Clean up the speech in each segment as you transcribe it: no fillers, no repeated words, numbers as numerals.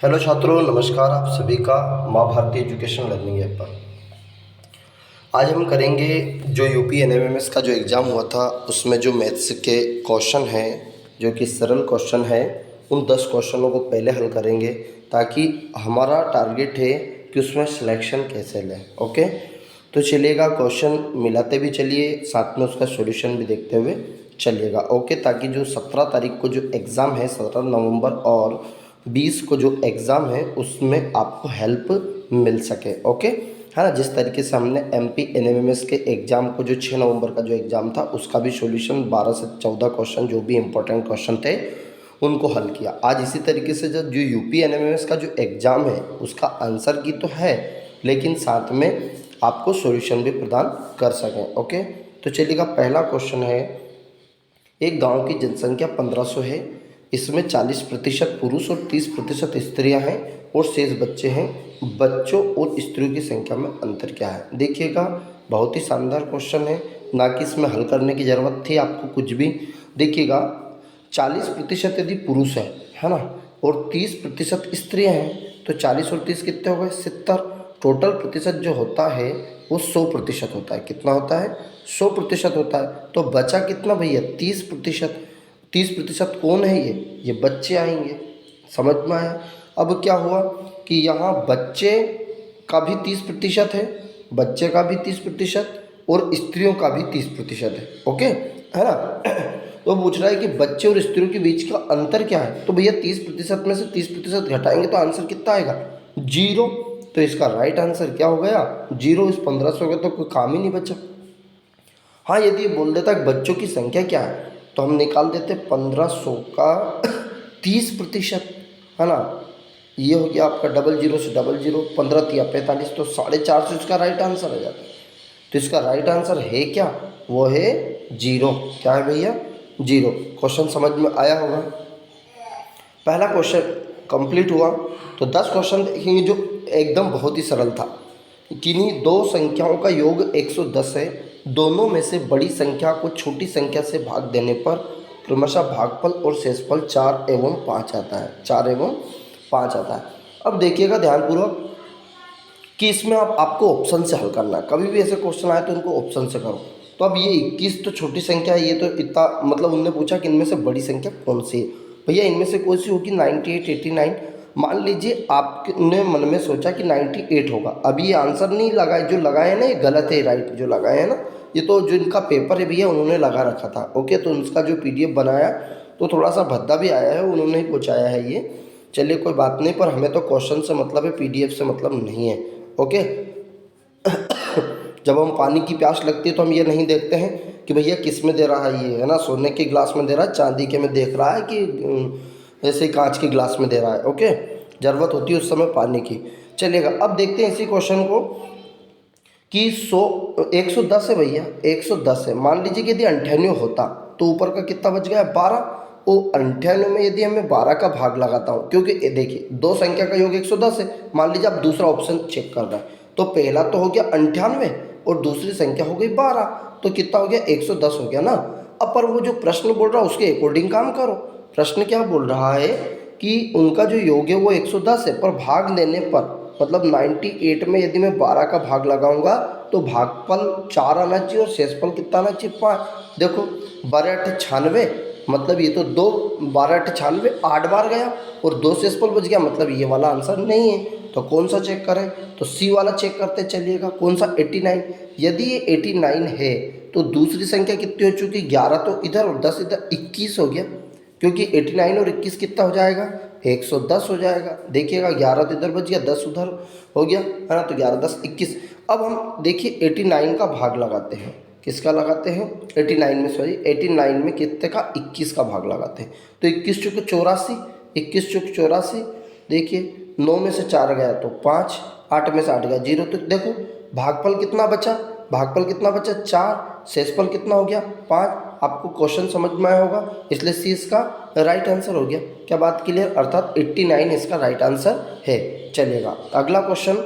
Hello छात्रों, नमस्कार। आप सभी का माँ भारती एजुकेशन लर्निंग ऐप पर आज हम करेंगे जो यूपी एनएमएमएस का जो एग्ज़ाम हुआ था उसमें जो मैथ्स के क्वेश्चन हैं जो कि सरल क्वेश्चन है, उन 10 क्वेश्चनों को पहले हल करेंगे ताकि हमारा टारगेट है कि उसमें सिलेक्शन कैसे लें। ओके, तो चलिएगा क्वेश्चन मिलाते भी चलिए, साथ में उसका सॉल्यूशन भी देखते हुए चलिएगा। ओके, ताकि जो 17 तारीख को जो एग्ज़ाम है 17 नवंबर और 20 को जो एग्ज़ाम है उसमें आपको हेल्प मिल सके। ओके, है ना। जिस तरीके से हमने एमपी एनएमएमएस के एग्ज़ाम को जो 6 नवंबर का जो एग्ज़ाम था उसका भी सॉल्यूशन 12 से 14 क्वेश्चन जो भी इंपॉर्टेंट क्वेश्चन थे उनको हल किया। आज इसी तरीके से जो यूपी एनएमएमएस का जो एग्ज़ाम है उसका आंसर की तो है, लेकिन साथ में आपको सॉल्यूशन भी प्रदान कर सकें। ओके, तो चलिएगा पहला क्वेश्चन है, एक गांव की जनसंख्या 1500 है, इसमें 40% पुरुष और 30% स्त्रियां हैं और शेष बच्चे हैं। बच्चों और स्त्रियों की संख्या में अंतर क्या है? देखिएगा बहुत ही शानदार क्वेश्चन है, ना कि इसमें हल करने की ज़रूरत थी आपको कुछ भी। देखिएगा 40% यदि पुरुष है ना, और 30% स्त्रियाँ हैं तो 40 और 30 कितने हो गए? 70। टोटल प्रतिशत जो होता है वो 100% होता है। कितना होता है? 100% होता है। तो बचा कितना भैया? 30%। 30% कौन है? ये बच्चे आएंगे। समझ में आया? अब क्या हुआ कि यहाँ बच्चे का भी 30% है, बच्चे का भी 30% और स्त्रियों का भी 30% है। ओके, है ना। तो पूछ रहा है कि बच्चे और स्त्रियों के बीच का अंतर क्या है? तो भैया 30% में से 30% घटाएंगे तो आंसर कितना आएगा? 0। तो इसका राइट आंसर क्या हो गया? 0। इस 1500 का तो कोई काम ही नहीं बचा। हाँ, यदि बोल देता है बच्चों की संख्या क्या है तो हम निकाल देते 1500 का 30%, है ना। ये हो गया आपका 00 से 00, 15 तिया 45, तो 450 इसका राइट आंसर आ जाता है। तो इसका राइट आंसर है क्या? वो है 0। क्या है भैया? 0। क्वेश्चन समझ में आया होगा। पहला क्वेश्चन कंप्लीट हुआ। तो 10 क्वेश्चन देखेंगे जो एकदम बहुत ही सरल था। किन्हीं दो संख्याओं का योग 110 है, दोनों में से बड़ी संख्या को छोटी संख्या से भाग देने पर क्रमशः भागफल और शेषफल 4 एवं 5 आता है। 4 एवं 5 आता है। अब देखिएगा ध्यानपूर्वक कि इसमें आपको ऑप्शन से हल करना है। कभी भी ऐसे क्वेश्चन आए तो इनको ऑप्शन से करो। तो अब ये 21 तो छोटी संख्या है, ये तो इतना मतलब उनने पूछा कि इनमें से बड़ी संख्या कौन सी है। भैया इनमें से कौन सी होगी? 98, 89। मान लीजिए आपने मन में सोचा कि 98 होगा। अभी ये आंसर नहीं लगाए, जो लगाए हैं ना ये गलत है, राइट जो लगाए हैं ना, ये तो जो इनका पेपर है भैया उन्होंने लगा रखा था। ओके, तो उसका जो PDF बनाया तो थोड़ा सा भद्दा भी आया है, उन्होंने ही पहुँचाया है ये। चलिए कोई बात नहीं, पर हमें तो क्वेश्चन से मतलब है, PDF से मतलब नहीं है। ओके, जब हम पानी की प्यास लगती है तो हम ये नहीं देखते हैं कि भैया किस में दे रहा है ये, है ना, सोने के गिलास में दे रहा है, चांदी के में देख रहा है कि ऐसे कांच के गिलास में दे रहा है। ओके, ज़रूरत होती है उस समय पानी की। चलिएगा अब देखते हैं इसी क्वेश्चन को कि 110 है भैया, 110 है। मान लीजिए कि यदि 98 होता तो ऊपर का कितना बच गया? 12। वो 98 में यदि हमें 12 का भाग लगाता हूँ, क्योंकि देखिए दो संख्या का योग 110 है। मान लीजिए आप दूसरा ऑप्शन चेक कर रहे हैं, तो पहला तो हो गया 98 और दूसरी संख्या हो गई 12, तो कितना हो गया? 110 हो गया ना। अब पर वो जो प्रश्न बोल रहा है उसके अकॉर्डिंग काम करो। प्रश्न क्या बोल रहा है कि उनका जो योग है वो 110 है, पर भाग लेने पर मतलब 98 में यदि मैं 12 का भाग लगाऊंगा तो भागफल 4 आना चाहिए और शेषफल कितना आना चाहिए? 5। देखो 12 8 96, मतलब ये तो 2, 12 8 96, 8 बार गया और 2 शेषफल बच गया, मतलब ये वाला आंसर नहीं है। तो कौन सा चेक करें? तो सी वाला चेक करते चलिएगा। कौन सा? 89। यदि ये 89 है तो दूसरी संख्या कितनी हो चुकी? 11 तो इधर और 10 इधर, 21 हो गया, क्योंकि 89 और 21 कितना हो जाएगा? 110 हो जाएगा। देखिएगा 11 तो इधर बच गया, 10 उधर हो गया, है ना। तो 11 10 21। अब हम देखिए 89 का भाग लगाते हैं। किसका लगाते हैं? 89 में, सॉरी 89 में कितने का? 21 का भाग लगाते हैं। तो 21 चौके 84, 21 चौके 84। देखिए 9 में से 4 गया तो 5, 8 में से 8 गया 0। तो देखो भागफल कितना बचा? भागफल कितना बचा? 4। शेषफल कितना हो गया? 5। आपको क्वेश्चन समझ में आया होगा, इसलिए सी इसका राइट आंसर हो गया। क्या बात क्लियर? अर्थात 89 इसका राइट आंसर है। चलेगा अगला क्वेश्चन।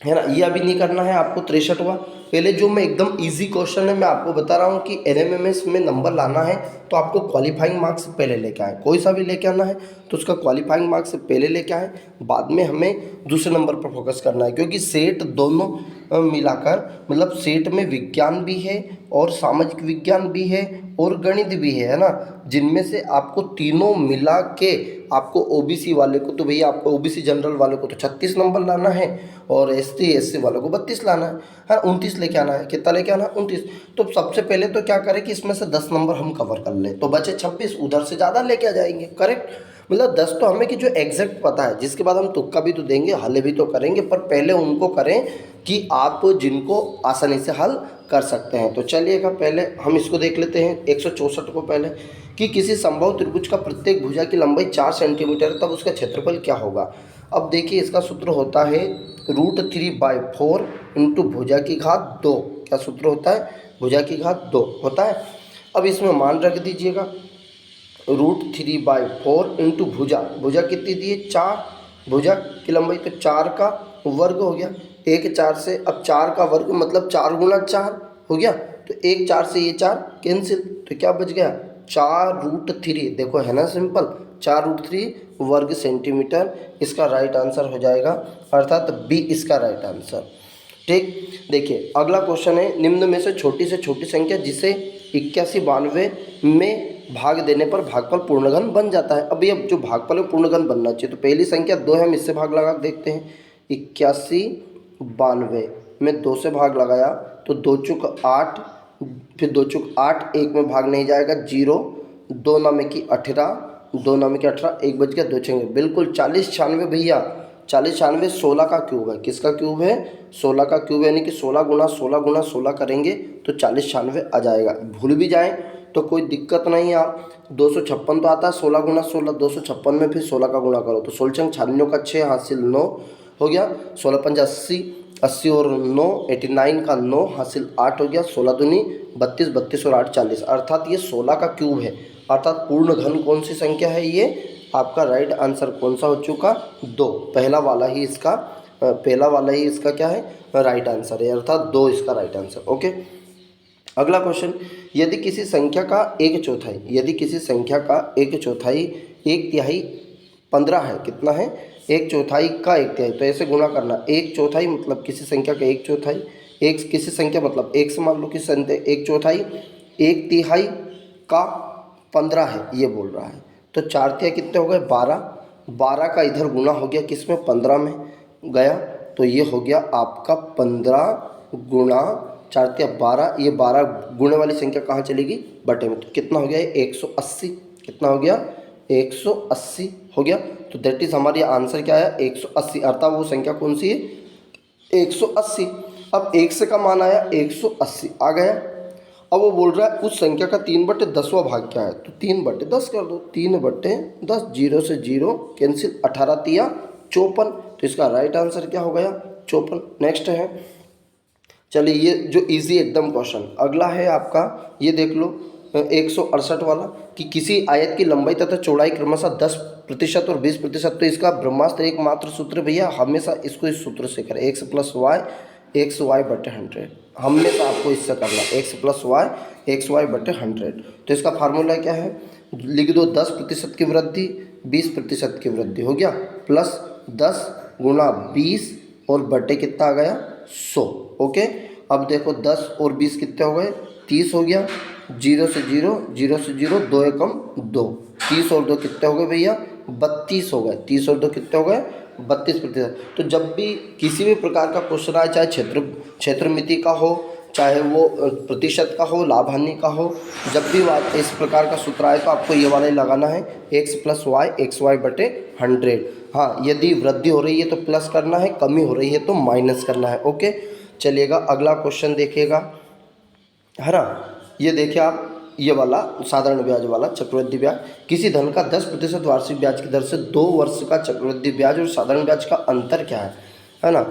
है ना। ये अभी नहीं करना है आपको 63वां। पहले जो मैं एकदम इजी क्वेश्चन है मैं आपको बता रहा हूँ कि एनएमएमएस में नंबर लाना है तो आपको क्वालिफाइंग मार्क्स पहले लेके आए, कोई सा भी लेके आना है तो उसका क्वालिफाइंग मार्क्स पहले लेके आए, बाद में हमें दूसरे नंबर पर फोकस करना है। क्योंकि सेट दोनों मिलाकर, मतलब सेट में विज्ञान भी है और सामाजिक विज्ञान भी है और गणित भी है ना, जिनमें से आपको तीनों मिला के आपको ओबीसी वाले को तो भैया आपको ओबीसी जनरल वाले को तो 36 नंबर लाना है और एसटी एससी वालों को 32 लाना है। हाँ 29 लेके आना है। कितना लेके आना है? 29। तो सबसे पहले तो क्या करें कि इसमें से 10 नंबर हम कवर कर लें तो बचे 26, उधर से ज़्यादा लेके आ जाएंगे। करेक्ट, मतलब 10 तो हमें कि जो एग्जैक्ट पता है, जिसके बाद हम तुक्का भी तो देंगे, हल भी तो करेंगे, पर पहले उनको करें कि आप जिनको आसानी से हल कर सकते हैं। तो चलिएगा पहले हम इसको देख लेते हैं 164 को पहले, कि किसी संभव त्रिभुज का प्रत्येक भुजा की लंबाई 4 सेंटीमीटर तब उसका क्षेत्रफल क्या होगा। अब देखिए इसका सूत्र होता है √3/4 इंटू भुजा की घात 2। क्या सूत्र होता है? भुजा की घात 2 होता है। अब इसमें मान रख दीजिएगा √3/4 इंटू भुजा, भुजा कितनी दी है? 4, भुजा की लंबाई तो 4 का वर्ग हो गया, 1 4 से, अब 4 का वर्ग मतलब 4 गुना 4 हो गया, तो 1 4 से ये 4 कैंसिल, तो क्या बच गया? 4√3। देखो है ना सिंपल, 4√3 वर्ग सेंटीमीटर इसका राइट आंसर हो जाएगा, अर्थात बी इसका राइट आंसर। ठीक, देखिए अगला क्वेश्चन है, निम्न में से छोटी संख्या जिसे 81 92 में भाग देने पर भागफल पूर्णघन बन जाता है। अभी अब जो भागफल है पूर्णघन बनना चाहिए, तो पहली संख्या 2 है, हम इससे भाग लगा देखते हैं। 81 92 में 2 से भाग लगाया तो 2 चुक 8, फिर 2 चुक 8, 1 में भाग नहीं जाएगा 0, 2 नामे की 18, 2 नामे की 18, 1 बच गया, 2 छेंगे, बिल्कुल 40 96 भैया। 40 96 16 का क्यूब है। किसका क्यूब है? 16 का क्यूब, यानी कि 16 गुना 16 गुना 16 करेंगे तो 40 96 आ जाएगा। भूल भी जाएँ तो कोई दिक्कत नहीं। आप 256 तो आता है, 16 गुना 16, 256 में फिर 16 का गुणा करो तो 16 छंग 96 का 6 हासिल 9 हो गया, 16 पंज 80, 80 और 9 89 का 9 हासिल 8 हो गया, 16 दूनी 32, 32 और 8 40, अर्थात ये 16 का क्यूब है। अर्थात पूर्ण घन कौन सी संख्या है? ये आपका राइट आंसर कौन सा हो चुका? 2, पहला वाला ही इसका क्या है? राइट आंसर है, अर्थात 2 इसका राइट आंसर। ओके, अगला क्वेश्चन, यदि किसी संख्या का 1/4, यदि किसी संख्या का 1/4 1/3 15 है, कितना है? 1/4 का 1/3, तो ऐसे गुना करना, 1/4 मतलब किसी संख्या का 1/4, एक किसी संख्या मतलब एक से मान लो किसी संख्या 1/4, 1/3 का 15 है ये बोल रहा है, तो 4/3 कितने हो गए? 12, 12 का इधर गुना हो गया किसमें? 15 में गया, तो ये हो गया आपका 15 गुणा 4/3 12, ये 12 गुणे वाली संख्या कहाँ चलेगी? बटे में, तो कितना हो गया? 180। कितना हो गया? 180 हो गया, तो दैट इज हमारी आंसर क्या है? 180, अर्थात वो संख्या कौन सी है? 180। अब 1 से का मान आया 180 आ गया। अब वो बोल रहा है उस संख्या का 3/10वां भाग क्या है? तो 3/10 कर दो, 3/10, 0 से 0 कैंसिल, 18 तिया 54, तो इसका राइट आंसर क्या हो गया? 54। नेक्स्ट है, चलिए ये जो इजी एकदम क्वेश्चन, अगला है आपका, ये देख लो 168 वाला, कि किसी आयत की लंबाई तथा चौड़ाई क्रमशः 10% और 20%, तो इसका ब्रह्मास्त्र एकमात्र सूत्र भैया हमेशा इसको इस सूत्र से करें, x + y xy/100, हमेशा आपको इससे करना, x + y xy/100। तो इसका फार्मूला क्या है? लिख दो, 10% की वृद्धि 20% की वृद्धि हो गया, प्लस 10 गुणा 20 और बटे कितना आ गया? 100। ओके, अब देखो 10 और 20 कितने हो गए? 30 हो गया, 0 से 0, 0 से 0, 2 एकम 2, 30 और 2 कितने हो गए भैया? 32 हो गए, 30 और 2 कितने हो गए? 32%। तो जब भी किसी भी प्रकार का क्वेश्चन आए, चाहे क्षेत्रमिति का हो, चाहे वो प्रतिशत का हो, लाभ हानि का हो, जब भी इस प्रकार का सूत्र आए तो आपको ये वाला ही लगाना है, x + y xy/100। हाँ, यदि वृद्धि हो रही है तो प्लस करना है, कमी हो रही है तो माइनस करना है। ओके, चलिएगा अगला क्वेश्चन देखिएगा, है ना। ये देखिए आप, ये वाला साधारण ब्याज वाला चक्रवृद्धि ब्याज, किसी धन का 10% वार्षिक ब्याज की दर से 2 वर्ष का चक्रवृद्धि ब्याज और साधारण ब्याज का अंतर क्या है ना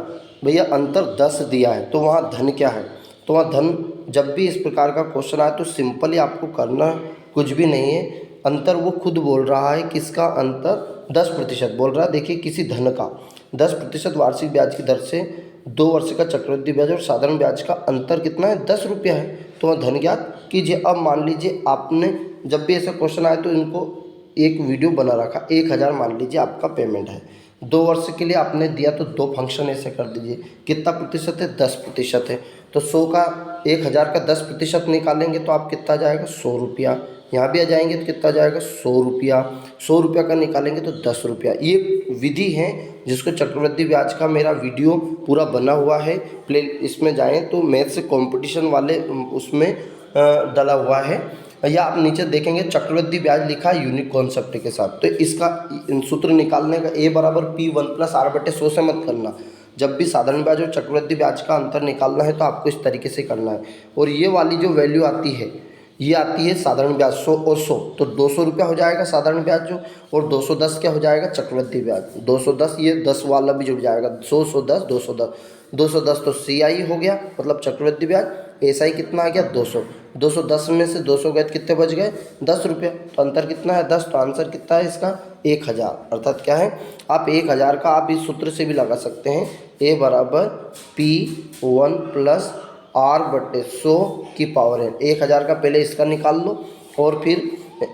भैया? अंतर 10 दिया है, तो वहाँ धन क्या है? तो वहाँ धन, जब भी इस प्रकार का क्वेश्चन आए तो सिंपली आपको करना कुछ भी नहीं है, अंतर वो खुद बोल रहा है, किसका अंतर? 10% बोल रहा है। देखिए किसी धन का 10% वार्षिक ब्याज की दर से 2 वर्ष का चक्रवृद्धि ब्याज और साधारण ब्याज का अंतर कितना है, 10 रुपया है। तो वह धन ज्ञात कीजिए। अब मान लीजिए आपने जब भी ऐसा क्वेश्चन आए तो इनको एक वीडियो बना रखा, 1000 मान लीजिए आपका पेमेंट है, 2 वर्ष के लिए आपने दिया, तो 2 फंक्शन ऐसे कर दीजिए। कितना प्रतिशत है, 10% है। तो 100 का 1000 का 10% निकालेंगे तो आप कितना जाएगा, 100 रुपया। यहाँ भी आ जाएंगे तो कितना जाएगा, 100 रुपया। 100 रुपया का निकालेंगे तो 10 रुपया। ये विधि है जिसको चक्रवृद्धि ब्याज का मेरा वीडियो पूरा बना हुआ है, प्ले इसमें जाएँ तो मैथ्स कंपटीशन वाले उसमें डला हुआ है, या आप नीचे देखेंगे चक्रवृद्धि ब्याज लिखा है यूनिक कॉन्सेप्ट के साथ। तो इसका सूत्र निकालने का A बराबर P1 + R/100 से मत करना। जब भी साधारण ब्याज और चक्रवृद्धि ब्याज का अंतर निकालना है तो आपको इस तरीके से करना है। और ये वाली जो वैल्यू आती है, ये आती है साधारण ब्याज 100 और 100, तो 200 रुपया हो जाएगा साधारण ब्याज जो, और 210 क्या हो जाएगा, चक्रवृद्धि ब्याज। 210 ये 10 वाला भी जुड़ जाएगा, 100 110 210 210 तो CI हो गया, मतलब चक्रवृद्धि ब्याज। SI कितना आ गया, 200। 210 में से 200 गए कितने बच गए, 10 रुपया। तो अंतर कितना है, 10। तो आंसर कितना है इसका, 1000। अर्थात क्या है, आप 1000 का आप इस सूत्र से भी लगा सकते हैं, A बराबर P1 + R/100 की पावर n। 1000 का पहले इसका निकाल लो और फिर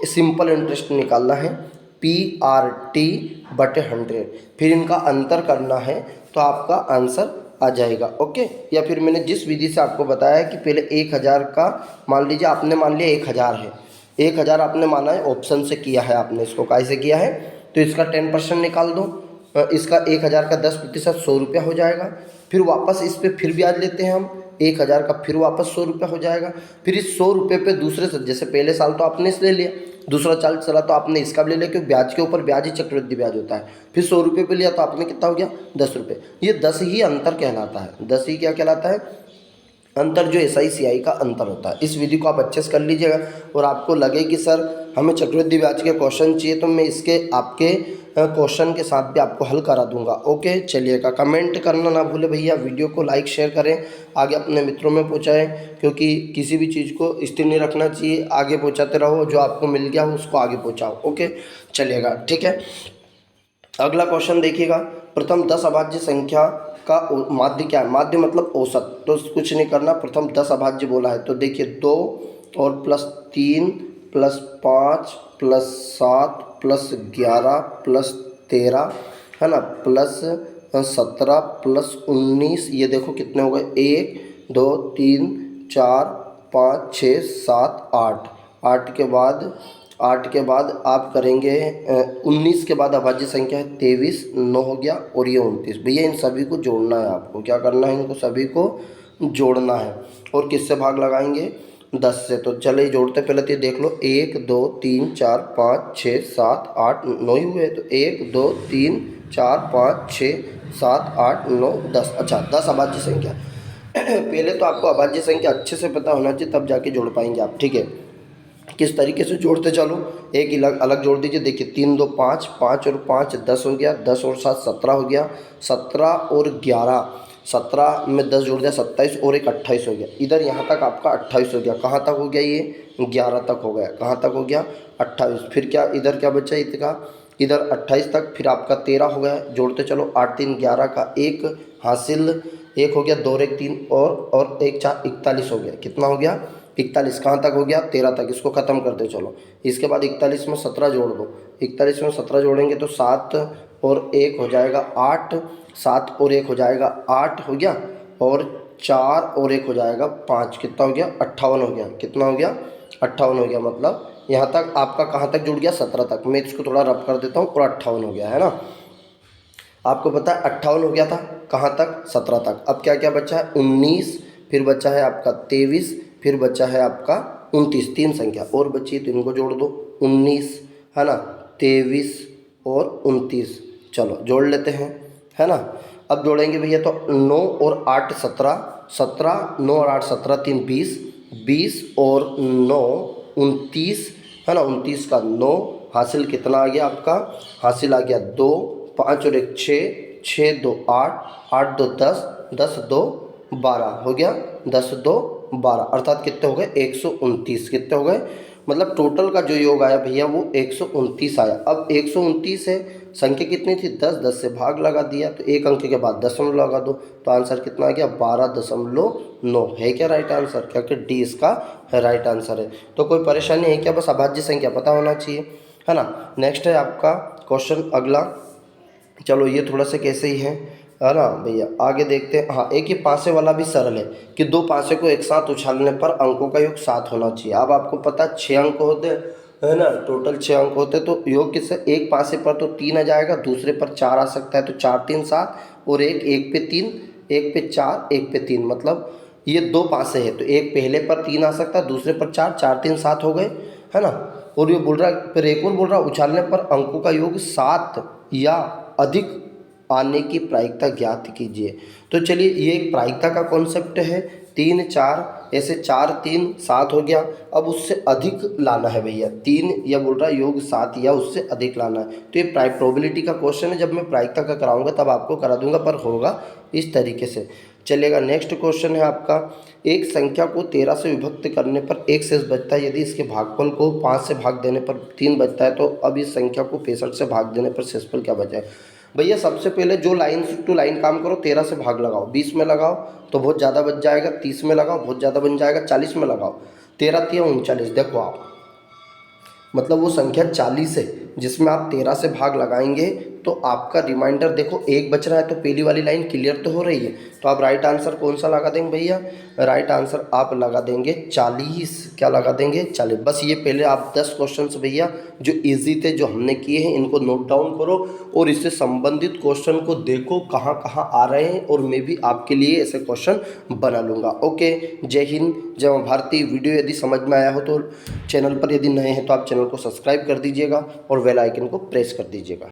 सिंपल इंटरेस्ट निकालना है, PRT/100। फिर इनका अंतर करना है तो आपका आंसर आ जाएगा। ओके। या फिर मैंने जिस विधि से आपको बताया कि पहले 1000 का मान लीजिए, आपने मान लिया 1000 है, 1000 आपने माना है, ऑप्शन से किया है आपने, इसको कैसे किया है, तो इसका 10% निकाल दो। इसका 1000 का 10% 100 रुपया हो जाएगा। फिर वापस इस पर फिर ब्याज लेते हैं हम, 1000 का फिर वापस 100 रुपया हो जाएगा। फिर इस 100 रुपये पे दूसरे से, जैसे पहले साल तो आपने इस ले लिया, दूसरा साल चला तो आपने इसका भी ले लिया, क्योंकि ब्याज के ऊपर ब्याज ही चक्रवृद्धि ब्याज होता है। फिर 100 रुपये पे लिया तो आपने कितना हो गया, 10 रुपये। ये 10 ही अंतर कहलाता है। 10 ही क्या कहलाता है, अंतर, जो SI CI का अंतर होता है। इस विधि को आप अच्छे से कर लीजिएगा। और आपको लगे कि सर हमें चक्रवृद्धि ब्याज के क्वेश्चन चाहिए, तो मैं इसके आपके क्वेश्चन के साथ भी आपको हल करा दूंगा। ओके, चलिएगा। कमेंट करना ना भूले भैया, वीडियो को लाइक शेयर करें, आगे अपने मित्रों में पहुंचाएं, क्योंकि किसी भी चीज़ को स्थिर नहीं रखना चाहिए, आगे पहुंचाते रहो। जो आपको मिल गया हो उसको आगे पहुंचाओ। ओके, चलिएगा, ठीक है। अगला क्वेश्चन देखिएगा। प्रथम 10 अभाज्य संख्या का माध्य क्या है, माध्य मतलब औसत। तो कुछ नहीं करना, प्रथम 10 अभाज्य बोला है तो देखिए 2 और +3 +5 +7 +11 +13 है ना, +17 +19, ये देखो कितने हो गए, 1 2 3 4 5 6 7 8। 8 के बाद आप करेंगे 19 के बाद अभाज्य संख्या है 23, 9 हो गया, और ये 29। भैया इन सभी को जोड़ना है, आपको क्या करना है, इनको सभी को जोड़ना है। और किससे भाग लगाएंगे, 10 से। तो चले जोड़ते, पहले तो देख लो, 1 2 3 4 5 6 7 8 9 ही हुए। तो 1 2 3 4 5 6 7 8 9 10। अच्छा, 10 अभाज्य संख्या। पहले तो आपको अभाज्य संख्या अच्छे से पता होना चाहिए, तब जाके जोड़ पाएंगे आप, ठीक है। किस तरीके से जोड़ते चलो, एक अलग जोड़ दीजिए। देखिए 3 2 5, 5 और 5 10 हो गया, 10 और 7 17 हो गया, 17 और 11, 17 में 10 जोड़ दिया 27, और एक 28 हो गया। इधर यहाँ तक आपका 28 हो गया। कहाँ तक हो गया, ये 11 तक हो गया। कहाँ तक हो गया, 28। फिर क्या, इधर क्या बचा इसका, इधर 28 तक, फिर आपका 13 हो गया। जोड़ते चलो, 8 3 11 का 1 हासिल, 1 हो गया, 2 और 1 3, और 1 4 41 हो गया। कितना हो गया, 41। कहाँ तक हो गया, 13 तक। इसको ख़त्म करते चलो। इसके बाद 41 में 17 जोड़ दो, 41 में 17 जोड़ेंगे तो 7 और 1 हो जाएगा 8, 7 और 1 हो जाएगा 8 हो गया, और 4 और 1 हो जाएगा 5। कितना हो गया, 58 हो गया। कितना हो गया, 58 हो गया। मतलब यहाँ तक आपका कहाँ तक जुड़ गया, 17 तक। मैं इसको थोड़ा रब कर देता हूँ, और 58 हो गया है ना। आपको पता है 58 हो गया था, कहाँ तक, 17 तक। अब क्या क्या बचा है, 19, फिर बचा है आपका 23, फिर बचा है आपका 29। 3 संख्या और बची, तो इनको जोड़ दो, 19 है ना, 23 और 29। चलो जोड़ लेते हैं, है ना। अब जोड़ेंगे भैया, तो 9 और 8 17, 17 9 और 8 17 3 20, 20 और 9 29 है ना। 29 का 9 हासिल कितना आ गया आपका, हासिल आ गया 2, 5 और 1 6, 6 2 8, 8 2 10, 10 2 12 हो गया, 10 2 12। अर्थात कितने हो गए, 129। कितने हो गए, मतलब टोटल का जो योग आया भैया वो 129 आया। अब 129 है, संख्या कितनी थी 10, 10 से भाग लगा दिया तो एक अंक के बाद दशमलव लगा दो तो आंसर कितना आ गया 12.9 है क्या राइट आंसर, क्या कि डी इसका राइट आंसर है। तो कोई परेशानी है क्या, बस अभाज्य संख्या पता होना चाहिए, है ना। नेक्स्ट है आपका क्वेश्चन अगला, चलो ये थोड़ा सा कैसे ही है ना भैया, आगे देखते हैं। हाँ, एक ये पासे वाला भी सरल है कि दो पासे को एक साथ उछालने पर अंकों का योग 7 होना चाहिए। अब आपको पता 6 अंक होते हैं, है ना, टोटल 6 अंक होते तो योग किससे, एक पासे पर तो 3 आ जाएगा, दूसरे पर 4 आ सकता है तो 4 3 7 और एक पे 3, एक पे 4, एक पे 3, मतलब ये दो पासे है तो एक पहले पर 3 आ सकता है, दूसरे पर 4, 4 3 7 हो गए, है ना। और ये बोल रहा है, फिर एक और बोल रहा है उछालने पर अंकों का योग 7 या अधिक आने की प्रायिकता ज्ञात कीजिए। तो चलिए ये एक प्रायिकता का कॉन्सेप्ट है, 3 4 ऐसे 4 3 7 हो गया, अब उससे अधिक लाना है भैया, 3 या बोल रहा है योग 7 या उससे अधिक लाना है। तो ये प्रोबेबिलिटी का क्वेश्चन है, जब मैं प्रायिकता का कराऊंगा तब आपको करा दूंगा, पर होगा इस तरीके से। चलेगा, नेक्स्ट क्वेश्चन है आपका, एक संख्या को 13 से विभक्त करने पर एक शेष बचता है, यदि इसके भागफल को 5 से भाग देने पर 3 बचता है तो अब इस संख्या को 65 से भाग देने पर शेषफल क्या बचा है। भैया सबसे पहले जो लाइन टू लाइन काम करो, 13 से भाग लगाओ, 20 में लगाओ तो बहुत ज़्यादा बच जाएगा, 30 में लगाओ बहुत ज़्यादा बन जाएगा, 40 में लगाओ, 13 3 39, देखो आप मतलब वो संख्या 40 है जिसमें आप 13 से भाग लगाएंगे तो आपका रिमाइंडर देखो एक बच रहा है, तो पहली वाली लाइन क्लियर तो हो रही है। तो आप राइट आंसर कौन सा लगा देंगे भैया, राइट आंसर आप लगा देंगे 40, क्या लगा देंगे 40। बस ये पहले आप 10 क्वेश्चंस भैया जो इजी थे जो हमने किए हैं इनको नोट डाउन करो और इससे संबंधित क्वेश्चन को देखो कहाँ कहाँ आ रहे हैं, और मैं भी आपके लिए ऐसे क्वेश्चन बना लूँगा। ओके, जय हिंद, जय मां भारती। वीडियो यदि समझ में आया हो तो चैनल पर यदि नए हैं तो आप चैनल को सब्सक्राइब कर दीजिएगा और बेल आइकन को प्रेस कर दीजिएगा।